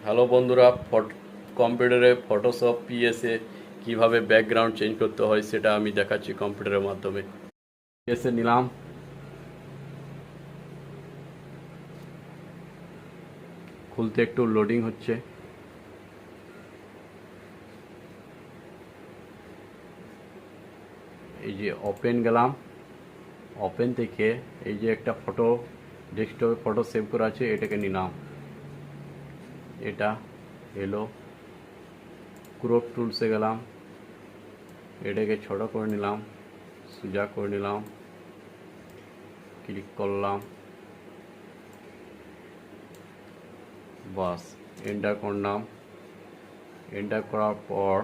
Hello বন্ধুরা, কম্পিউটারে Photoshop পিএসএ কিভাবে ব্যাকগ্রাউন্ড চেঞ্জ করতে হয় সেটা আমি দেখাচ্ছি কম্পিউটারের মাধ্যমে। পিএসএ নিলাম, খুলতে একটু লোডিং হচ্ছে। এই যে ওপেন গেলাম, ওপেন থেকে এই যে একটা ফটো ডেস্কটপে ফটো সেভ করা আছে, এটাকে নিলাম। এটা এলো, ক্রপ টুলসে গেলাম, এটাকে ছোট করে নিলাম, সোজা করে নিলাম, ক্লিক করলাম, বাস এন্টার করলাম। এন্টার করার পর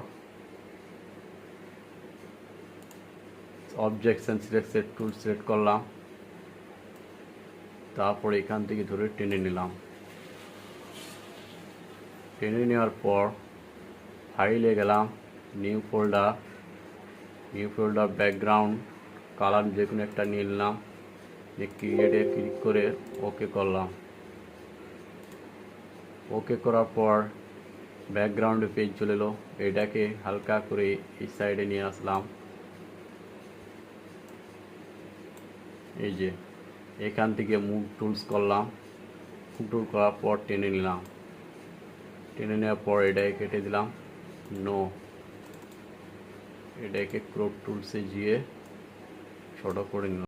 অবজেকশন সিলেক্টেড টুল সিলেক্ট করলাম, তারপর এখান থেকে ধরে টেনে নিলাম। টেনে নেওয়ার পর ফাইলে গেলাম, নিউ ফোল্ডার ব্যাকগ্রাউন্ড কালার যে কোনো একটা নিয়ে নিলাম, ক্রিয়েটে ক্লিক করে ওকে করলাম। ওকে করার পর ব্যাকগ্রাউন্ডে পেজ চলে এলো। এটাকে হালকা করে এই সাইডে নিয়ে আসলাম। এই যে এখান থেকে মুভ টুলস করলাম, মুভ টুল করার পর টেনে নিলাম। টেনে নেওয়ার পর এটাকে কেটে দিলাম, নো। এটাকে ক্রপ টুলসে গিয়ে ছোট করে নিলাম।